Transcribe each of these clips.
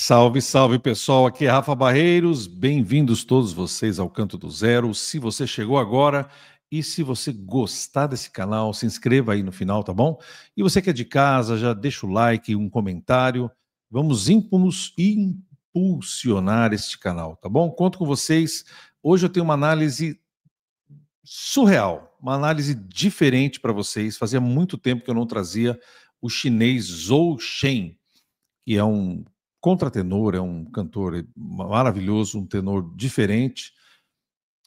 Salve, salve pessoal, aqui é Rafa Barreiros, bem-vindos todos vocês ao Canto do Zero. Se você chegou agora e se você gostar desse canal, se inscreva aí no final, tá bom? E você que é de casa, já deixa o like, um comentário, vamos impulsionar este canal, tá bom? Conto com vocês, hoje eu tenho uma análise surreal, uma análise diferente para vocês. Fazia muito tempo que eu não trazia o chinês Zhou Shen, que é um contratenor, é um cantor maravilhoso, um tenor diferente,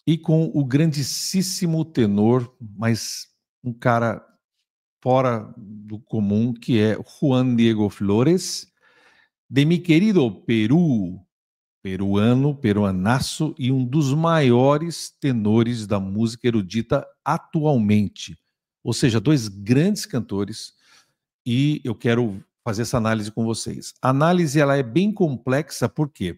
e com o grandíssimo tenor, mas um cara fora do comum, que é Juan Diego Flores, de mi querido Peru, peruanaço, e um dos maiores tenores da música erudita atualmente. Ou seja, dois grandes cantores, e eu quero fazer essa análise com vocês. A análise ela é bem complexa, por quê?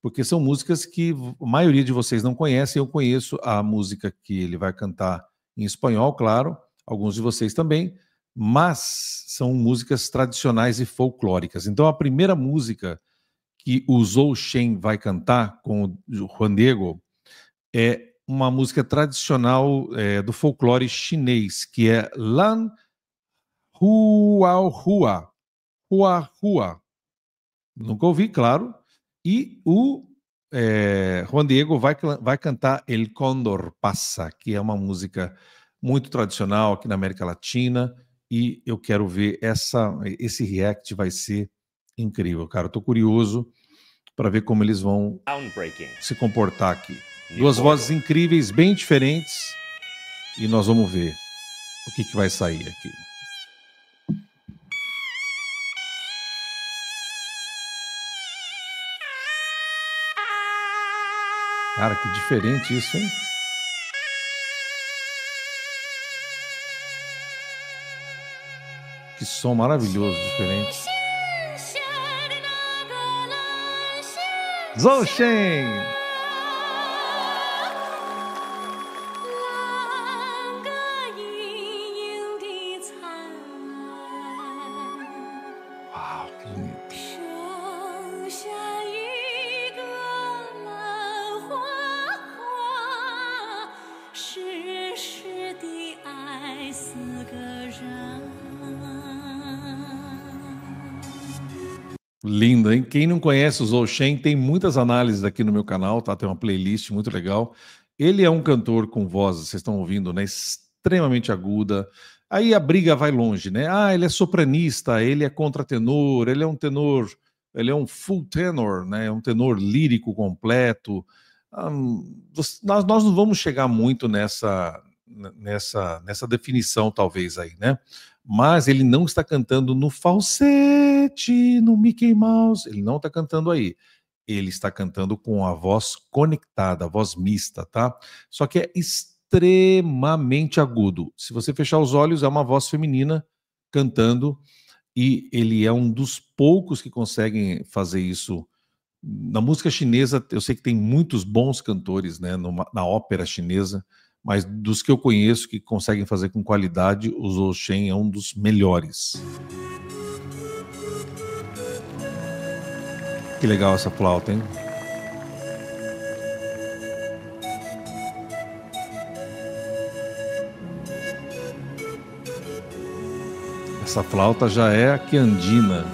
Porque são músicas que a maioria de vocês não conhecem. Eu conheço a música que ele vai cantar em espanhol, claro, alguns de vocês também, mas são músicas tradicionais e folclóricas. Então, a primeira música que o Zhou Shen vai cantar com o Juan Diego é uma música tradicional do folclore chinês, que é Lan Hua Hua. Hua Hua. Nunca ouvi, claro. E o Juan Diego vai cantar El Cóndor Passa, que é uma música muito tradicional aqui na América Latina, e eu quero ver esse react, vai ser incrível, cara. Eu tô curioso para ver como eles vão se comportar aqui. Duas vozes incríveis, bem diferentes, e nós vamos ver o que vai sair aqui. Cara, que diferente isso, hein? Que som maravilhoso, diferente. Zhou Shen! Uau, que lindo. Lindo, hein? Quem não conhece o Zhou Shen, tem muitas análises aqui no meu canal, tá? Tem uma playlist muito legal. Ele é um cantor com voz, vocês estão ouvindo, né? Extremamente aguda. Aí a briga vai longe, né? Ah, ele é sopranista, ele é contratenor, ele é um tenor, ele é um full tenor, né? É um tenor lírico completo. Nós não vamos chegar muito nessa definição, talvez, aí, né? Mas ele não está cantando no falsete, no Mickey Mouse, ele não está cantando aí. Ele está cantando com a voz conectada, a voz mista, tá? Só que é extremamente agudo. Se você fechar os olhos, é uma voz feminina cantando, e ele é um dos poucos que conseguem fazer isso. Na música chinesa, eu sei que tem muitos bons cantores, né, na ópera chinesa, mas dos que eu conheço que conseguem fazer com qualidade, o Zhou Shen é um dos melhores. Que legal essa flauta, hein? Essa flauta já é a quiandina.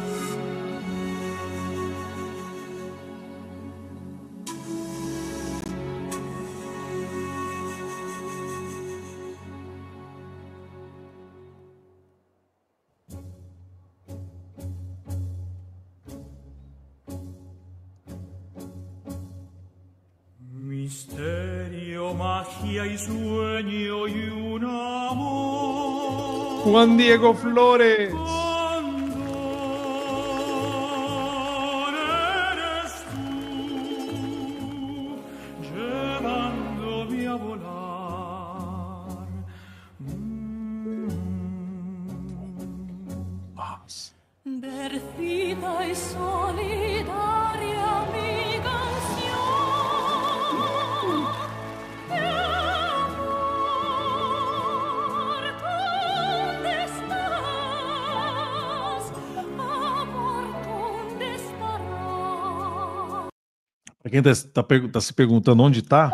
Misterio, magia y sueño y un amor. Juan Diego Flores. Cóndor eres tú, llevándome a volar. Perdida y solidaria mi canción. Quem tá se perguntando onde está,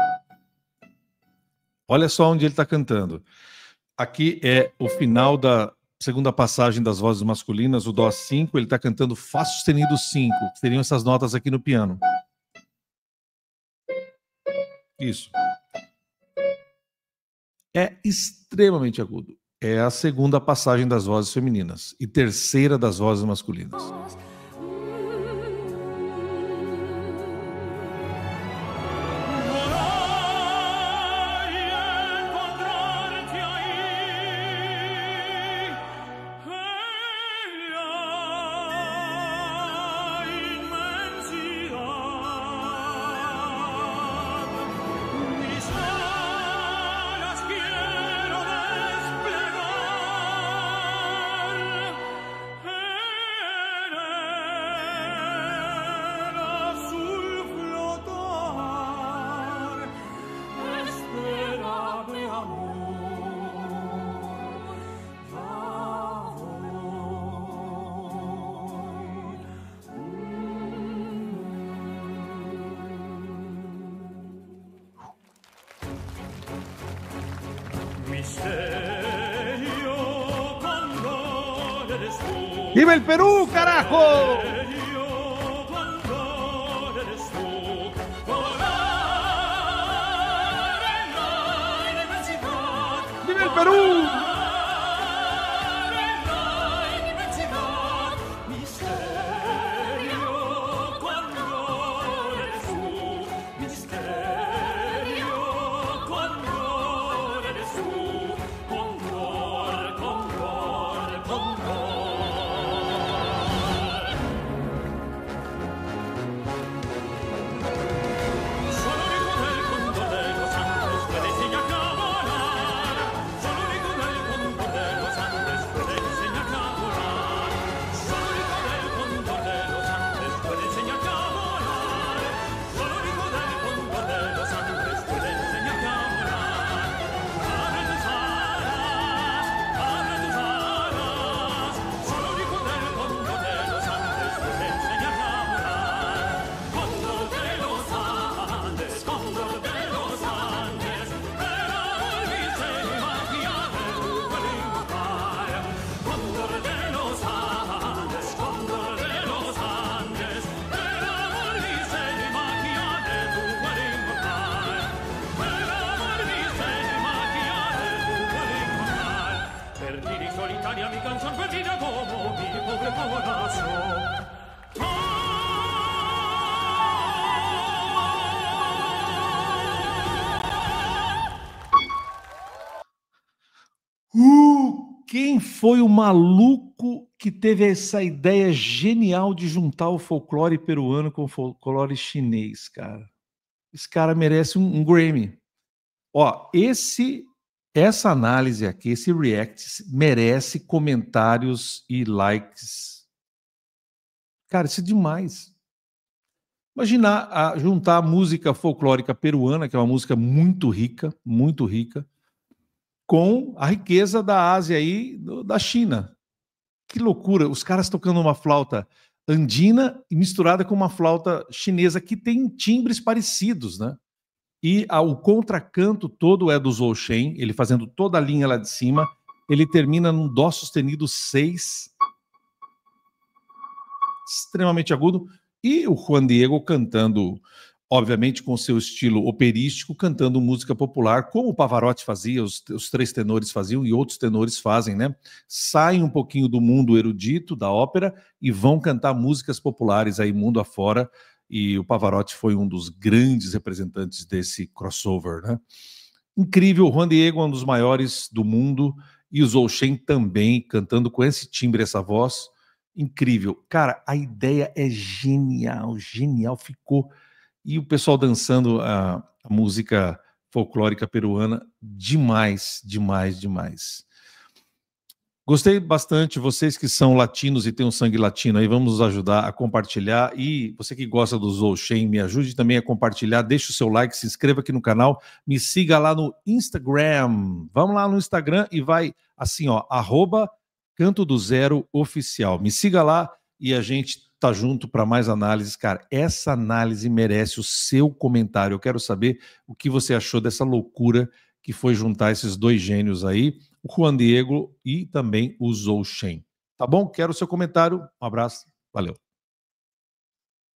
olha só onde ele está cantando. Aqui é o final da segunda passagem das vozes masculinas, o Dó 5, ele está cantando Fá sustenido 5, que seriam essas notas aqui no piano. Isso. É extremamente agudo. É a segunda passagem das vozes femininas e terceira das vozes masculinas. ¡Viva el Perú, carajo! ¡Viva el Perú! Quem foi o maluco que teve essa ideia genial de juntar o folclore peruano com o folclore chinês, cara? Esse cara merece um Grammy. Ó, essa análise aqui, esse react, merece comentários e likes. Cara, isso é demais. Imagina juntar a música folclórica peruana, que é uma música muito rica, com a riqueza da Ásia e da China. Que loucura, os caras tocando uma flauta andina misturada com uma flauta chinesa que tem timbres parecidos, né? E o contracanto todo é do Zhou Shen, ele fazendo toda a linha lá de cima, ele termina num Dó sustenido 6, extremamente agudo, e o Juan Diego cantando, obviamente com seu estilo operístico, cantando música popular, como o Pavarotti fazia, os três tenores faziam e outros tenores fazem, né? Saem um pouquinho do mundo erudito, da ópera, e vão cantar músicas populares aí mundo afora, e o Pavarotti foi um dos grandes representantes desse crossover, né? Incrível, o Juan Diego é um dos maiores do mundo, e o Zhou Shen também, cantando com esse timbre, essa voz, incrível. Cara, a ideia é genial, ficou... E o pessoal dançando a música folclórica peruana, demais. Gostei bastante, vocês que são latinos e têm um sangue latino aí, vamos nos ajudar a compartilhar. E você que gosta do Zhou Shen, me ajude também a compartilhar, deixe o seu like, se inscreva aqui no canal, me siga lá no Instagram. Vamos lá no Instagram e vai assim, ó, @CantoDoZeroOficial. Me siga lá e a gente estar junto para mais análises. Cara, essa análise merece o seu comentário. Eu quero saber o que você achou dessa loucura que foi juntar esses dois gênios aí, o Juan Diego e também o Zhou Shen. Tá bom? Quero o seu comentário. Um abraço. Valeu.